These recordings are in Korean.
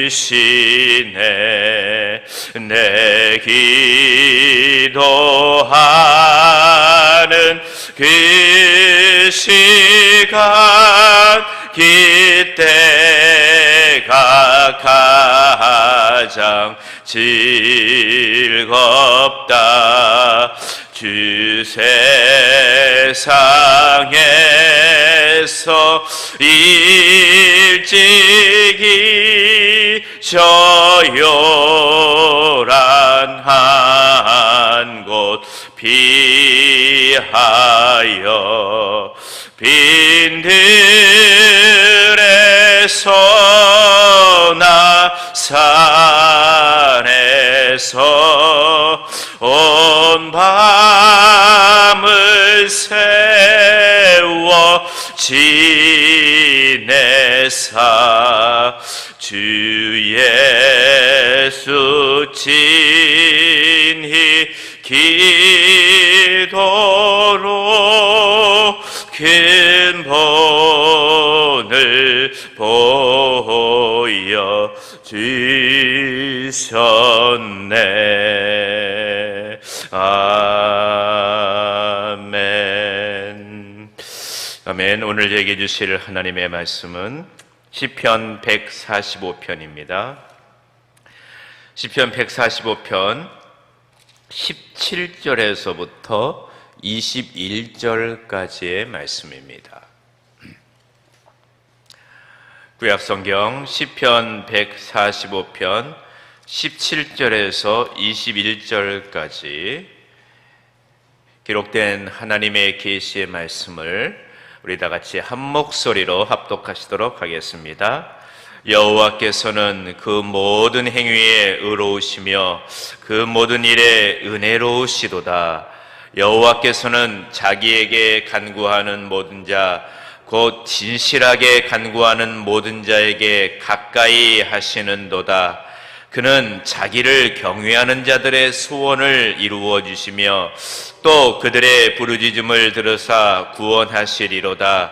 주시네. 내 기도하는 그 시간 그때가 가장 즐겁다. 주 세상에서 일찍이 저요란한 곳 피하여 빈들에서나 산에서 온 밤을 세워 지내사 주 예수 친히 기도로 큰 본을 보여 주셨네. 아멘. 아멘. 오늘 얘기해 주실 하나님의 말씀은 시편 145편입니다. 시편 145편 17절에서부터 21절까지의 말씀입니다. 구약성경 시편 145편 17절에서 21절까지 기록된 하나님의 계시의 말씀을 우리 다 같이 한 목소리로 합독하시도록 하겠습니다. 여호와께서는 그 모든 행위에 의로우시며 그 모든 일에 은혜로우시도다. 여호와께서는 자기에게 간구하는 모든 자 곧 진실하게 간구하는 모든 자에게 가까이 하시는도다. 그는 자기를 경외하는 자들의 소원을 이루어 주시며 또 그들의 부르짖음을 들으사 구원하시리로다.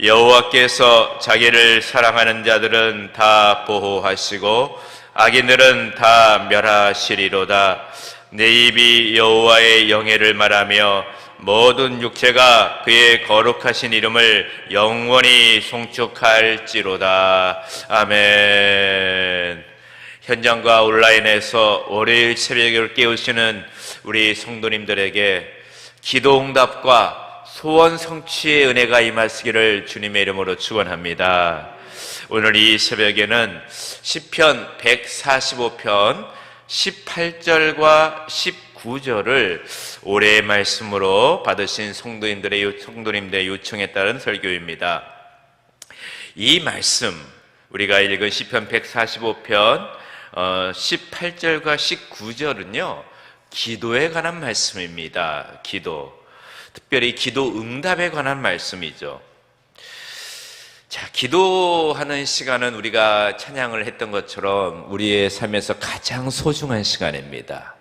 여호와께서 자기를 사랑하는 자들은 다 보호하시고 악인들은 다 멸하시리로다. 내 입이 여호와의 영예를 말하며 모든 육체가 그의 거룩하신 이름을 영원히 송축할지로다. 아멘. 현장과 온라인에서 월요일 새벽을 깨우시는 우리 성도님들에게 기도응답과 소원 성취의 은혜가 임하시기를 주님의 이름으로 축원합니다. 오늘 이 새벽에는 시편 145편 18절과 19절을 올해의 말씀으로 받으신 성도님들의 요청에 따른 설교입니다. 이 말씀, 우리가 읽은 시편 145편 18절과 19절은요 기도에 관한 말씀입니다. 특별히 기도 응답에 관한 말씀이죠. 자, 기도하는 시간은 우리가 찬양을 했던 것처럼 우리의 삶에서 가장 소중한 시간입니다.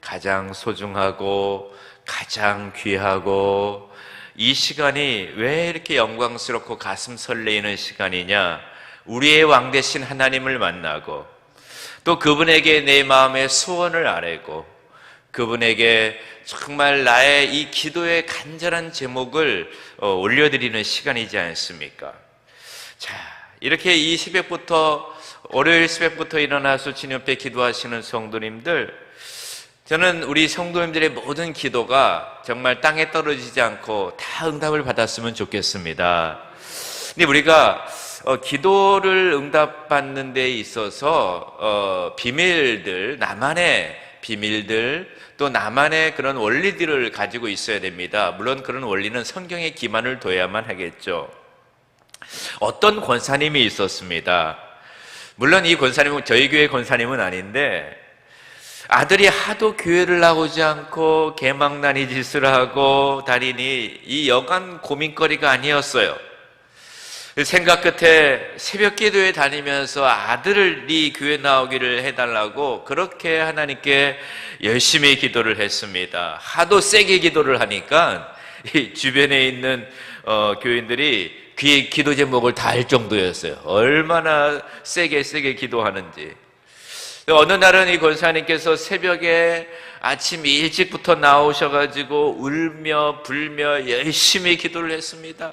가장 소중하고 가장 귀하고, 이 시간이 왜 이렇게 영광스럽고 가슴 설레이는 시간이냐? 우리의 왕 되신 하나님을 만나고 또 그분에게 내 마음의 소원을 아뢰고 그분에게 정말 나의 이 기도의 간절한 제목을 올려드리는 시간이지 않습니까? 자, 이렇게 이 새벽부터, 월요일 새벽부터 일어나서 주님 앞에 기도하시는 성도님들, 저는 우리 성도님들의 모든 기도가 정말 땅에 떨어지지 않고 다 응답을 받았으면 좋겠습니다. 근데 우리가 기도를 응답받는 데 있어서 비밀들, 나만의 비밀들, 또 나만의 그런 원리들을 가지고 있어야 됩니다. 물론 그런 원리는 성경에 기반을 둬야만 하겠죠. 어떤 권사님이 있었습니다. 물론 이 권사님은 저희 교회 권사님은 아닌데, 아들이 하도 교회를 나오지 않고 개망나니 짓을 하고 다니니 이 여간 고민거리가 아니었어요. 생각 끝에 새벽 기도에 다니면서 아들이 교회 나오기를 해달라고 그렇게 하나님께 열심히 기도를 했습니다. 하도 세게 기도를 하니까 이 주변에 있는 교인들이 기도 제목을 다 알 정도였어요. 얼마나 세게 기도하는지. 어느 날은 이 권사님께서 새벽에 아침 일찍부터 나오셔가지고 울며 불며 열심히 기도를 했습니다.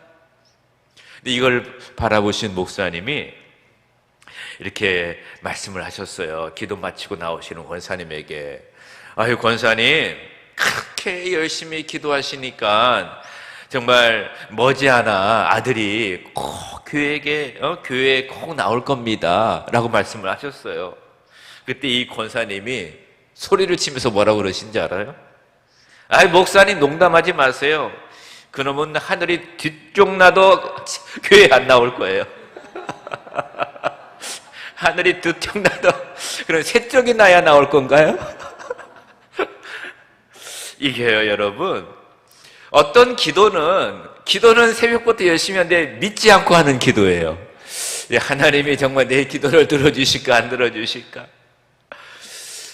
근데 이걸 바라보신 목사님이 이렇게 말씀을 하셨어요. 기도 마치고 나오시는 권사님에게, 아유 권사님, 그렇게 열심히 기도하시니까 정말 머지않아 아들이 꼭 교회에 꼭 나올 겁니다 라고 말씀을 하셨어요. 그때 이 권사님이 소리를 치면서 뭐라고 그러신지 알아요? 아이 목사님, 농담하지 마세요. 그놈은 하늘이 뒤쪽 나도 교회 안 나올 거예요. 하늘이 뒤쪽 나도, 그럼 새 쪽이 나야 나올 건가요? 이게요, 여러분, 어떤 기도는 새벽부터 열심히 하는데 믿지 않고 하는 기도예요. 하나님이 정말 내 기도를 들어주실까 안 들어주실까.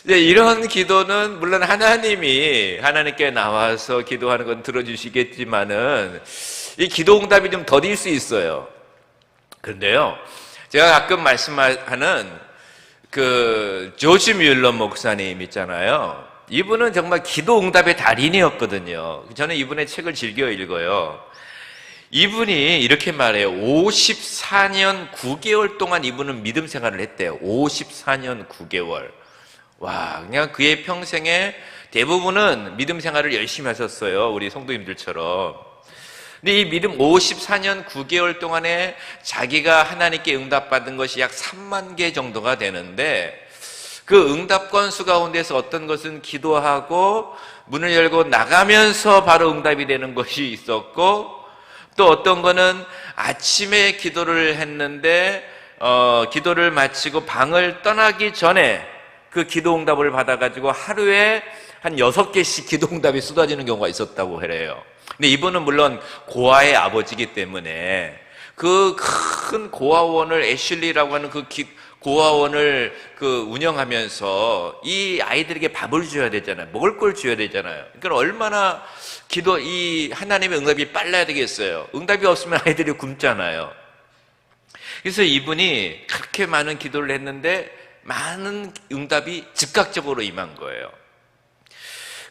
이런 기도는 물론 하나님께 나와서 기도하는 건 들어주시겠지만은 이 기도 응답이 좀 더딜 수 있어요. 그런데요, 제가 가끔 말씀하는 그 조지 뮬러 목사님 있잖아요. 이분은 정말 기도 응답의 달인이었거든요. 저는 이분의 책을 즐겨 읽어요. 이분이 이렇게 말해요. 54년 9개월 동안 이분은 믿음 생활을 했대요. 54년 9개월. 와, 그냥 그의 평생에 대부분은 믿음 생활을 열심히 하셨어요. 우리 성도님들처럼. 근데 이 믿음 54년 9개월 동안에 자기가 하나님께 응답받은 것이 약 3만 개 정도가 되는데, 그 응답 건수 가운데서 어떤 것은 기도하고 문을 열고 나가면서 바로 응답이 되는 것이 있었고, 또 어떤 거는 아침에 기도를 했는데 기도를 마치고 방을 떠나기 전에 그 기도 응답을 받아가지고 하루에 한 6개씩 기도 응답이 쏟아지는 경우가 있었다고 해요. 근데 이분은 물론 고아의 아버지이기 때문에 그 큰 고아원을, 애슐리라고 하는 그 고아원을 운영하면서 이 아이들에게 밥을 줘야 되잖아요. 먹을 걸 줘야 되잖아요. 그러니까 얼마나 이 하나님의 응답이 빨라야 되겠어요. 응답이 없으면 아이들이 굶잖아요. 그래서 이분이 그렇게 많은 기도를 했는데 많은 응답이 즉각적으로 임한 거예요.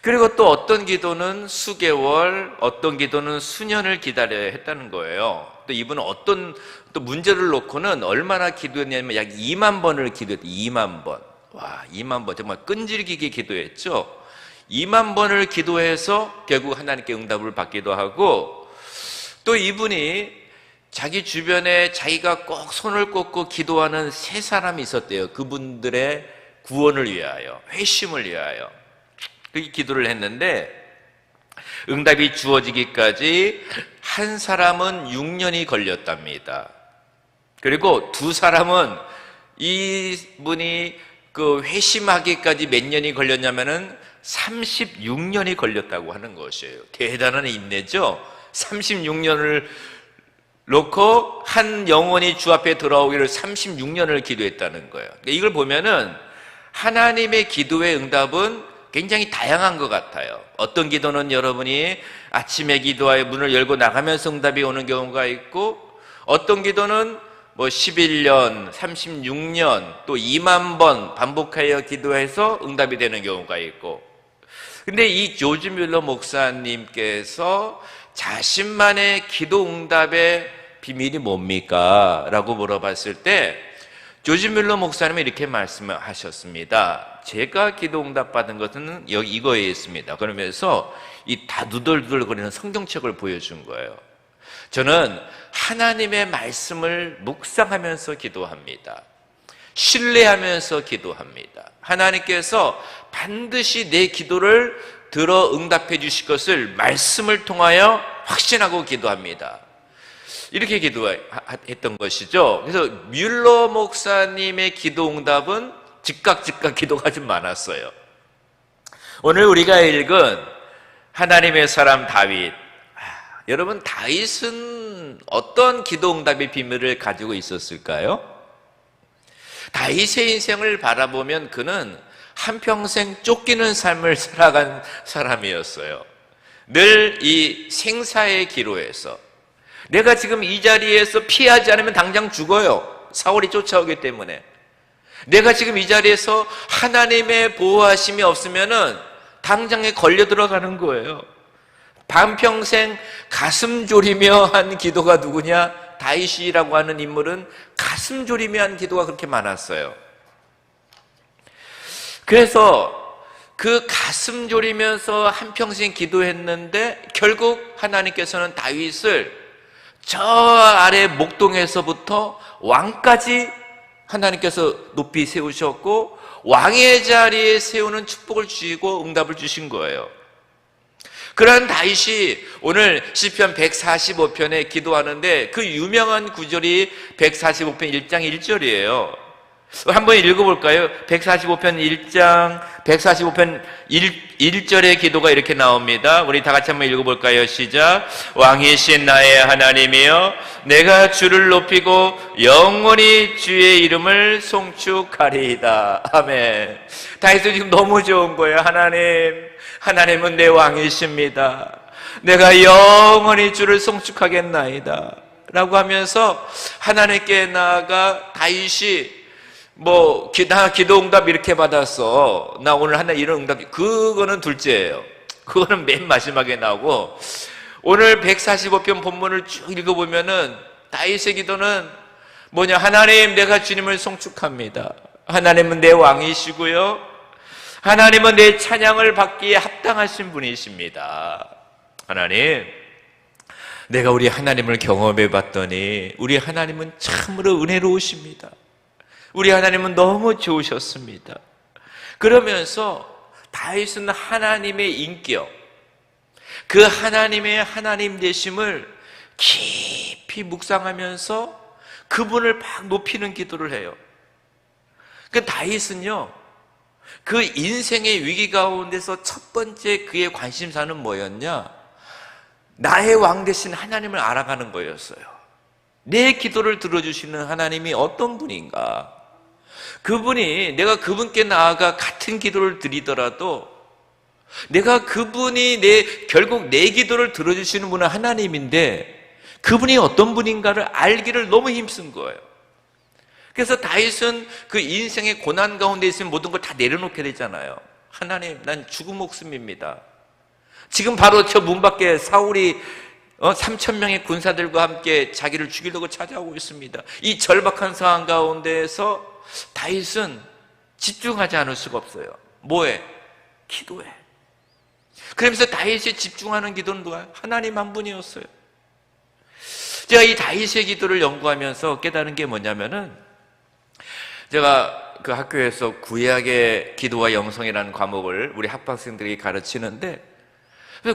그리고 또 어떤 기도는 수개월, 어떤 기도는 수년을 기다려야 했다는 거예요. 또 이분은 어떤 또 문제를 놓고는 얼마나 기도했냐면 약 2만 번을 기도했대요. 2만 번. 와, 2만 번. 정말 끈질기게 기도했죠. 2만 번을 기도해서 결국 하나님께 응답을 받기도 하고, 또 이분이 자기 주변에 자기가 꼭 손을 꽂고 기도하는 3사람이 있었대요. 그분들의 구원을 위하여, 회심을 위하여. 그렇게 기도를 했는데 응답이 주어지기까지 한 사람은 6년이 걸렸답니다. 그리고 2사람은 이분이 회심하기까지 몇 년이 걸렸냐면은 36년이 걸렸다고 하는 것이에요. 대단한 인내죠. 36년을 놓고 한 영혼이 주 앞에 돌아오기를 36년을 기도했다는 거예요. 이걸 보면은 하나님의 기도의 응답은 굉장히 다양한 것 같아요. 어떤 기도는 여러분이 아침에 기도하여 문을 열고 나가면서 응답이 오는 경우가 있고, 어떤 기도는 11년, 36년, 또 2만 번 반복하여 기도해서 응답이 되는 경우가 있고. 근데 이 조지 뮬러 목사님께서 자신만의 기도 응답의 비밀이 뭡니까? 라고 물어봤을 때 조지 뮬러 목사님이 이렇게 말씀하셨습니다. 제가 기도 응답 받은 것은 이거에 있습니다. 그러면서 이 다두들두들거리는 성경책을 보여준 거예요. 저는 하나님의 말씀을 묵상하면서 기도합니다. 신뢰하면서 기도합니다. 하나님께서 반드시 내 기도를 들어 응답해 주실 것을 말씀을 통하여 확신하고 기도합니다. 이렇게 기도했던 것이죠. 그래서 뮬러 목사님의 기도 응답은 즉각 기도가 좀 많았어요. 오늘 우리가 읽은 하나님의 사람 다윗, 여러분 다윗은 어떤 기도 응답의 비밀을 가지고 있었을까요? 다윗의 인생을 바라보면 그는 한평생 쫓기는 삶을 살아간 사람이었어요. 늘 이 생사의 기로에서 내가 지금 이 자리에서 피하지 않으면 당장 죽어요. 사울이 쫓아오기 때문에. 내가 지금 이 자리에서 하나님의 보호하심이 없으면은 당장에 걸려 들어가는 거예요. 반평생 가슴 졸이며 한 기도가 누구냐? 다윗이라고 하는 인물은 가슴 졸이며 한 기도가 그렇게 많았어요. 그래서 그 가슴 졸이면서 한평생 기도했는데 결국 하나님께서는 다윗을 저 아래 목동에서부터 왕까지 하나님께서 높이 세우셨고 왕의 자리에 세우는 축복을 주시고 응답을 주신 거예요. 그런 다윗이 오늘 시편 145편에 기도하는데 그 유명한 구절이 145편 1장 1절이에요. 한번 읽어볼까요? 145편 1장 145편 1절의 기도가 이렇게 나옵니다. 우리 다 같이 한번 읽어볼까요? 시작. 왕이신 나의 하나님이여 내가 주를 높이고 영원히 주의 이름을 송축하리이다. 아멘. 다윗은 지금 너무 좋은 거예요. 하나님은 내 왕이십니다. 내가 영원히 주를 송축하겠나이다 라고 하면서 하나님께 나아가 다윗이 나 기도 응답 이렇게 받았어. 나 오늘 하나 이런 응답. 그거는 둘째예요. 그거는 맨 마지막에 나오고, 오늘 145편 본문을 쭉 읽어보면은 다윗의 기도는 뭐냐? 하나님, 내가 주님을 송축합니다. 하나님은 내 왕이시고요. 하나님은 내 찬양을 받기에 합당하신 분이십니다. 하나님, 내가 우리 하나님을 경험해 봤더니 우리 하나님은 참으로 은혜로우십니다. 우리 하나님은 너무 좋으셨습니다. 그러면서 다윗은 하나님의 인격, 그 하나님의 하나님 되심을 깊이 묵상하면서 그분을 막 높이는 기도를 해요. 그 다윗은요, 그 인생의 위기 가운데서 첫 번째 그의 관심사는 뭐였냐? 나의 왕 되신 하나님을 알아가는 거였어요. 내 기도를 들어주시는 하나님이 어떤 분인가? 그분이, 내가 그분께 나아가 같은 기도를 드리더라도 내가 그분이 결국 내 기도를 들어주시는 분은 하나님인데 그분이 어떤 분인가를 알기를 너무 힘쓴 거예요. 그래서 다윗은 그 인생의 고난 가운데 있으면 모든 걸 다 내려놓게 되잖아요. 하나님, 난 죽은 목숨입니다. 지금 바로 저 문 밖에 사울이 3,000명의 군사들과 함께 자기를 죽이려고 찾아오고 있습니다. 이 절박한 상황 가운데에서 다윗은 집중하지 않을 수가 없어요. 뭐해? 기도해. 그러면서 다윗이 집중하는 기도는 누가? 하나님 한 분이었어요. 제가 이 다윗의 기도를 연구하면서 깨달은 게 뭐냐면은, 제가 그 학교에서 구약의 기도와 영성이라는 과목을 우리 학부생들이 가르치는데,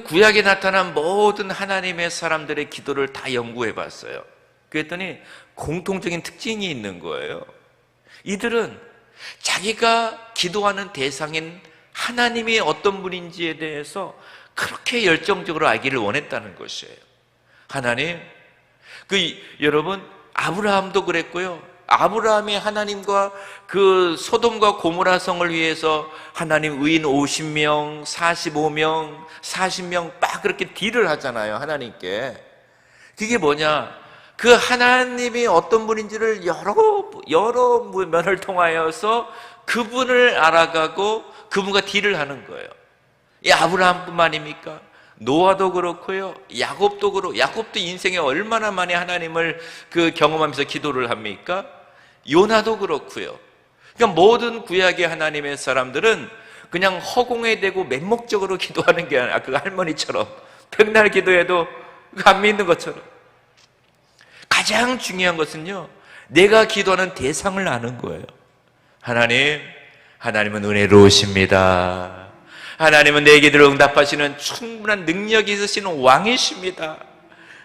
구약에 나타난 모든 하나님의 사람들의 기도를 다 연구해 봤어요. 그랬더니 공통적인 특징이 있는 거예요. 이들은 자기가 기도하는 대상인 하나님이 어떤 분인지에 대해서 그렇게 열정적으로 알기를 원했다는 것이에요. 하나님, 여러분, 아브라함도 그랬고요. 아브라함이 하나님과 그 소돔과 고모라 성을 위해서 하나님 의인 50명, 45명, 40명 막 그렇게 딜을 하잖아요, 하나님께. 그게 뭐냐? 그 하나님이 어떤 분인지를 여러 면을 통하여서 그분을 알아가고 그분과 딜을 하는 거예요. 이 아브라함뿐만입니까? 노아도 그렇고요. 야곱도 인생에 얼마나 많이 하나님을 경험하면서 기도를 합니까? 요나도 그렇고요. 그러니까 모든 구약의 하나님의 사람들은 그냥 허공에 대고 맹목적으로 기도하는 게 아니라 그 할머니처럼 백날 기도해도 안 믿는 것처럼. 가장 중요한 것은요, 내가 기도하는 대상을 아는 거예요. 하나님은 은혜로우십니다. 하나님은 내 기도를 응답하시는 충분한 능력이 있으신 왕이십니다.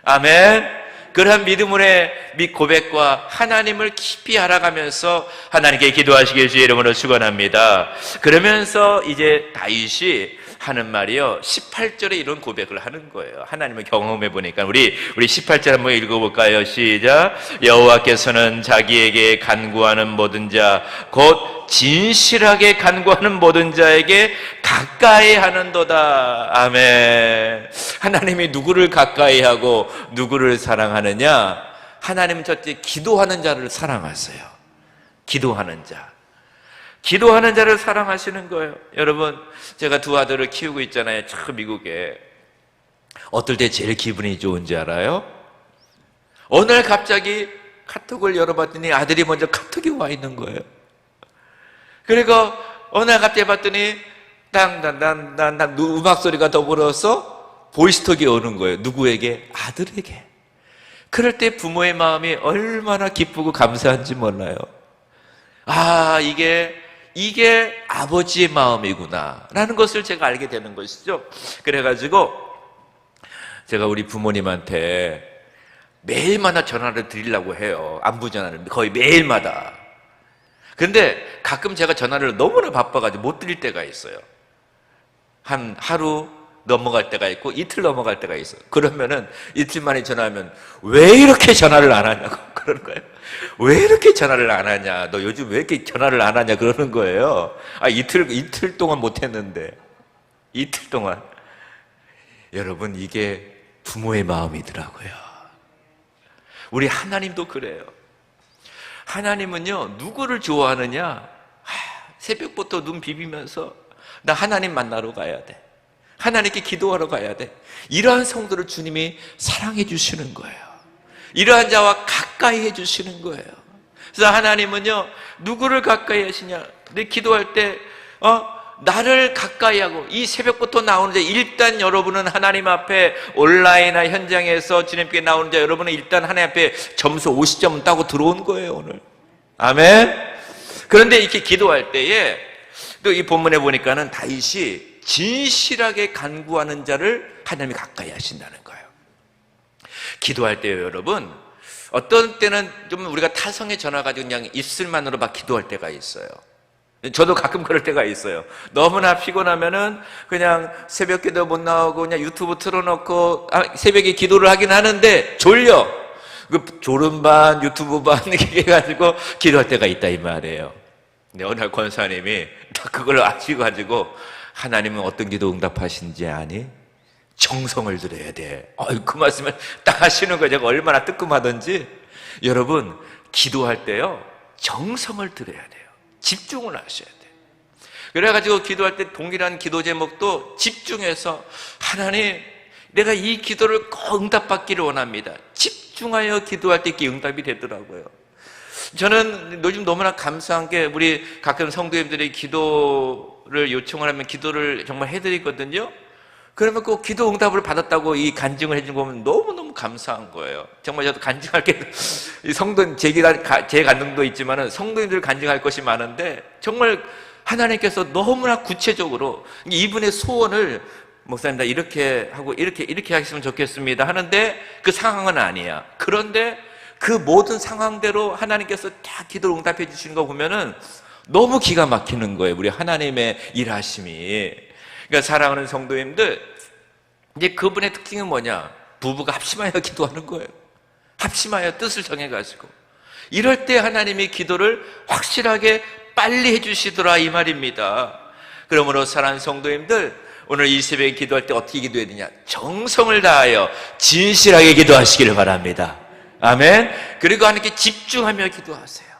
아멘. 그러한 믿음의 고백과 하나님을 깊이 알아가면서 하나님께 기도하시길 주의 이름으로 축원합니다. 그러면서 이제 다윗이 하는 말이요, 18절에 이런 고백을 하는 거예요. 하나님을 경험해 보니까 우리 18절 한번 읽어볼까요? 시작. 여호와께서는 자기에게 간구하는 모든 자 곧 진실하게 간구하는 모든 자에게 가까이 하는도다. 아멘. 하나님이 누구를 가까이 하고 누구를 사랑하느냐? 하나님은 첫째 기도하는 자를 사랑하세요. 기도하는 자. 기도하는 자를 사랑하시는 거예요. 여러분, 제가 두 아들을 키우고 있잖아요. 저 미국에. 어떨 때 제일 기분이 좋은지 알아요? 어느 날 갑자기 카톡을 열어봤더니 아들이 먼저 카톡이 와 있는 거예요. 그리고 어느 날 갑자기 봤더니 땅땅땅땅 음악 소리가 더불어서 보이스톡이 오는 거예요. 누구에게? 아들에게. 그럴 때 부모의 마음이 얼마나 기쁘고 감사한지 몰라요. 아, 이게 아버지의 마음이구나 라는 것을 제가 알게 되는 것이죠. 그래가지고 제가 우리 부모님한테 매일마다 전화를 드리려고 해요. 안부 전화를 거의 매일마다. 그런데 가끔 제가 전화를 너무나 바빠가지고 못 드릴 때가 있어요. 한 하루 넘어갈 때가 있고 이틀 넘어갈 때가 있어요. 그러면은 이틀 만에 전화하면 왜 이렇게 전화를 안 하냐고 그러는 거예요. 왜 이렇게 전화를 안 하냐? 너 요즘 왜 이렇게 전화를 안 하냐? 그러는 거예요. 아, 이틀 동안 못 했는데. 이틀 동안. 여러분, 이게 부모의 마음이더라고요. 우리 하나님도 그래요. 하나님은요, 누구를 좋아하느냐? 새벽부터 눈 비비면서 나 하나님 만나러 가야 돼. 하나님께 기도하러 가야 돼. 이러한 성도를 주님이 사랑해 주시는 거예요. 이러한 자와 가까이 해 주시는 거예요. 그래서 하나님은요, 누구를 가까이 하시냐? 내 기도할 때, 나를 가까이 하고, 이 새벽부터 나오는 자, 일단 여러분은 하나님 앞에 온라인이나 현장에서 주님께 나오는 자, 여러분은 일단 하나님 앞에 점수 50점 따고 들어온 거예요, 오늘. 아멘? 그런데 이렇게 기도할 때에, 또 이 본문에 보니까는 다윗이 진실하게 간구하는 자를 하나님이 가까이 하신다는 거예요. 기도할 때요, 여러분, 어떤 때는 좀 우리가 타성에 전화 가지고 그냥 입술만으로 막 기도할 때가 있어요. 저도 가끔 그럴 때가 있어요. 너무나 피곤하면은 그냥 새벽 기도 못 나오고 그냥 유튜브 틀어놓고 새벽에 기도를 하긴 하는데 졸려. 그 졸음 반 유튜브 반 이렇게 해가지고 기도할 때가 있다 이 말이에요. 근데 어느 날 권사님이 딱 그걸 아시고 하나님은 어떤 기도 응답하신지 아니? 정성을 들여야 돼. 그 말씀을 딱 하시는 거예요. 제가 얼마나 뜨끔하던지. 여러분, 기도할 때요, 정성을 들여야 돼요. 집중을 하셔야 돼요. 그래가지고 기도할 때 동일한 기도 제목도 집중해서 하나님, 내가 이 기도를 꼭 응답받기를 원합니다. 집중하여 기도할 때 이게 응답이 되더라고요. 저는 요즘 너무나 감사한 게 우리 가끔 성도님들이 기도를 요청을 하면 기도를 정말 해드리거든요. 그러면 꼭 기도 응답을 받았다고 이 간증을 해준 거 보면 너무너무 감사한 거예요. 정말 저도 간증할 게, 성도, 제 간증도 있지만은 성도님들 간증할 것이 많은데 정말 하나님께서 너무나 구체적으로 이분의 소원을 목사님 나 이렇게 하고 이렇게 하셨으면 좋겠습니다 하는데 그 상황은 아니야. 그런데 그 모든 상황대로 하나님께서 다 기도를 응답해 주시는 거 보면은 너무 기가 막히는 거예요. 우리 하나님의 일하심이. 그러니까 사랑하는 성도님들, 이제 그분의 특징은 뭐냐? 부부가 합심하여 기도하는 거예요. 합심하여 뜻을 정해가지고. 이럴 때 하나님이 기도를 확실하게 빨리 해주시더라 이 말입니다. 그러므로 사랑하는 성도님들, 오늘 이 새벽에 기도할 때 어떻게 기도해야 되냐? 정성을 다하여 진실하게 기도하시기를 바랍니다. 아멘. 그리고 하나님께 집중하며 기도하세요.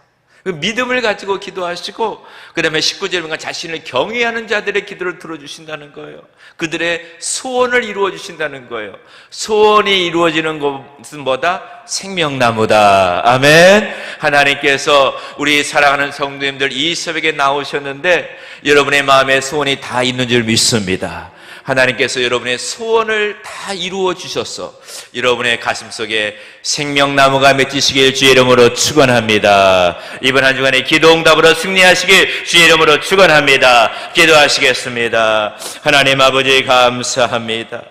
믿음을 가지고 기도하시고, 그 다음에 19절에 보면 자신을 경외하는 자들의 기도를 들어주신다는 거예요. 그들의 소원을 이루어주신다는 거예요. 소원이 이루어지는 것은 뭐다? 생명나무다. 아멘. 하나님께서 우리 사랑하는 성도님들 이 새벽에 나오셨는데 여러분의 마음에 소원이 다 있는 줄 믿습니다. 하나님께서 여러분의 소원을 다 이루어 주셔서 여러분의 가슴속에 생명나무가 맺히시길 주의 이름으로 축원합니다. 이번 한 주간에 기도응답으로 승리하시길 주의 이름으로 축원합니다. 기도하시겠습니다. 하나님 아버지 감사합니다.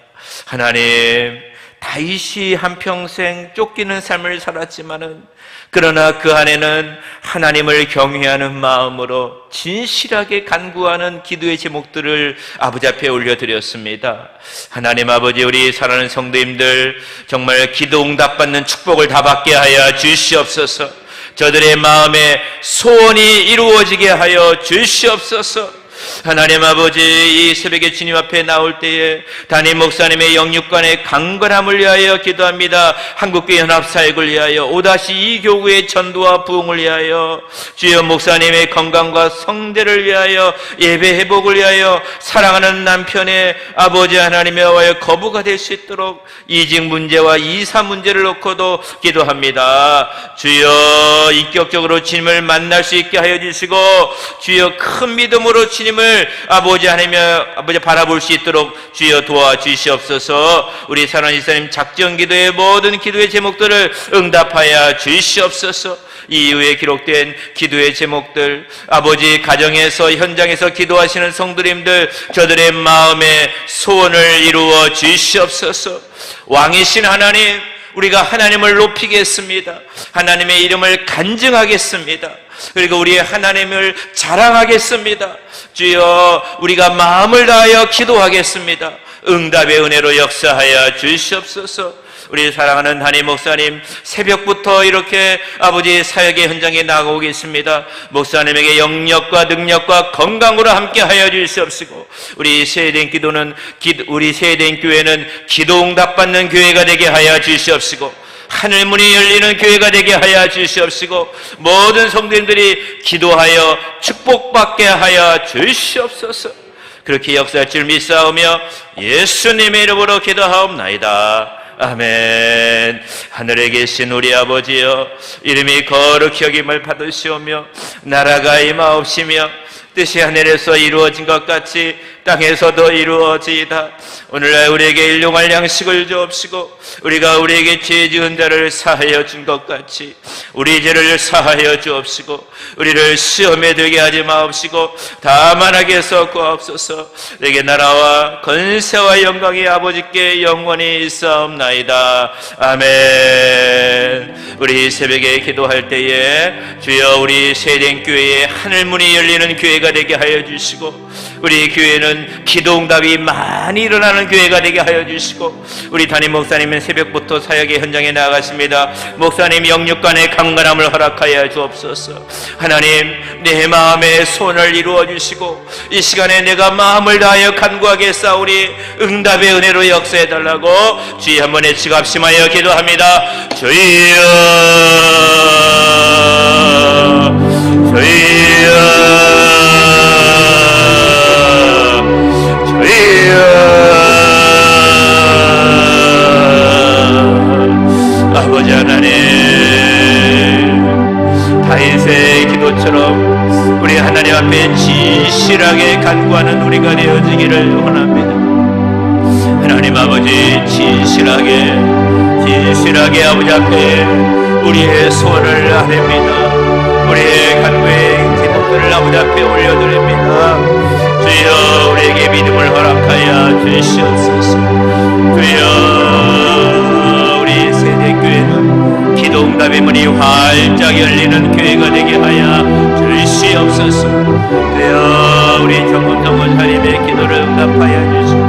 하나님, 다윗이 한평생 쫓기는 삶을 살았지만은 그러나 그 안에는 하나님을 경외하는 마음으로 진실하게 간구하는 기도의 제목들을 아버지 앞에 올려드렸습니다. 하나님 아버지, 우리 사랑하는 성도님들 정말 기도 응답받는 축복을 다 받게 하여 주시옵소서. 저들의 마음에 소원이 이루어지게 하여 주시옵소서. 하나님 아버지, 이 새벽에 주님 앞에 나올 때에 담임 목사님의 영육간의 강건함을 위하여 기도합니다. 한국교회 연합사역을 위하여 5-2 교구의 전도와 부흥을 위하여 주여 목사님의 건강과 성대를 위하여 예배 회복을 위하여 사랑하는 남편의 아버지 하나님의 와의 거부가 될 수 있도록 이직 문제와 이사 문제를 놓고도 기도합니다. 주여 인격적으로 주님을 만날 수 있게 하여 주시고 주여 큰 믿음으로 주님을 아버지 하나님의 아버지 바라볼 수 있도록 주여 도와주시옵소서. 우리 사랑하는 이사님 작정 기도의 모든 기도의 제목들을 응답하여 주시옵소서. 이후에 기록된 기도의 제목들, 아버지 가정에서 현장에서 기도하시는 성도님들 저들의 마음의 소원을 이루어 주시옵소서. 왕이신 하나님, 우리가 하나님을 높이겠습니다. 하나님의 이름을 간증하겠습니다. 그리고 우리의 하나님을 자랑하겠습니다. 주여 우리가 마음을 다하여 기도하겠습니다. 응답의 은혜로 역사하여 주시옵소서. 우리 사랑하는 담임 목사님 새벽부터 이렇게 아버지 사역의 현장에 나가고 계십니다. 목사님에게 영력과 능력과 건강으로 함께하여 주시옵시고 우리 세대인 기도는 우리 세대인 교회는 기도 응답받는 교회가 되게 하여 주시옵시고 하늘문이 열리는 교회가 되게 하여 주시옵시고 모든 성도님들이 기도하여 축복받게 하여 주시옵소서. 그렇게 역사할 줄 믿사오며 예수님의 이름으로 기도하옵나이다. 아멘. 하늘에 계신 우리 아버지여, 이름이 거룩히 여김을 받으시오며 나라가 임하옵시며 뜻이 하늘에서 이루어진 것 같이 땅에서도 이루어지이다. 오늘날 우리에게 일용할 양식을 주옵시고 우리가 우리에게 죄 지은 자를 사하여 준 것 같이 우리 죄를 사하여 주옵시고 우리를 시험에 들게 하지 마옵시고 다만 악에서 구하옵소서. 내게 나라와 권세와 영광이 아버지께 영원히 있사옵나이다. 아멘. 우리 새벽에 기도할 때에 주여 우리 세대교회에 하늘문이 열리는 교회가 되게 하여 주시고 우리 교회는 기도 응답이 많이 일어나는 교회가 되게 하여 주시고 우리 담임 목사님은 새벽부터 사역의 현장에 나가십니다. 목사님 영육간의 강건함을 허락하여 주옵소서. 하나님 내 마음의 소원을 이루어 주시고 이 시간에 내가 마음을 다하여 간구하겠사오니 응답의 은혜로 역사해 달라고 주의 한번 외치고 합심하여 기도합니다. 주여 주여 아버지 하나님, 다윗의 기도처럼 우리 하나님 앞에 진실하게 간구하는 우리가 되어지기를 원합니다. 하나님 아버지 진실하게 아버지 앞에 우리의 소원을 아뢰니다. 우리의 간구의 제목들을 아버지 앞에 올려드립니다. 주여 우리에게 믿음을 허락하여 주시옵소서. 주여 우리 세대교회는 기도 응답의 문이 활짝 열리는 교회가 되게 하여 주시옵소서. 주여 우리 정금정은 하나님의 기도를 응답하여 주시고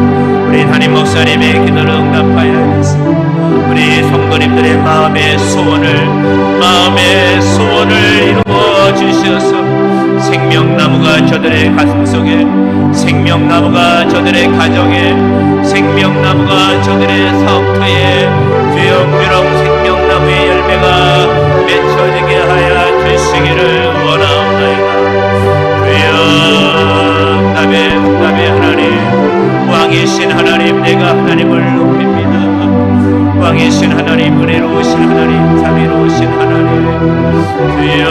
우리 담임 목사님의 기도를 응답하여 주시고 우리 성도님들의 마음의 소원을 이루어 주셔서 생명나무가 저들의 가슴속에, 생명나무가 저들의 가정에, 생명나무가 저들의 사업터에 주영주영 생명나무의 열매가 맺혀지게 하여 주시기를 원하옵나이다. 주여 응답의 하나님, 왕이신 하나님, 내가 하나님을 높입니다. 왕이신 하나님, 은혜로우신 하나님, 자비로우신 하나님, 주여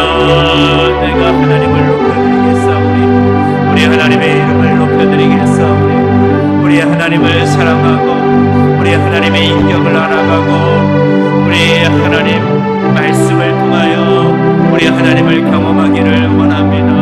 내가 하나님을 높여드리겠사오니 우리 하나님의 이름을 높여드리겠사오니 우리 하나님을 사랑하고 우리 하나님의 인격을 알아가고 우리 하나님 말씀을 통하여 우리 하나님을 경험하기를 원합니다.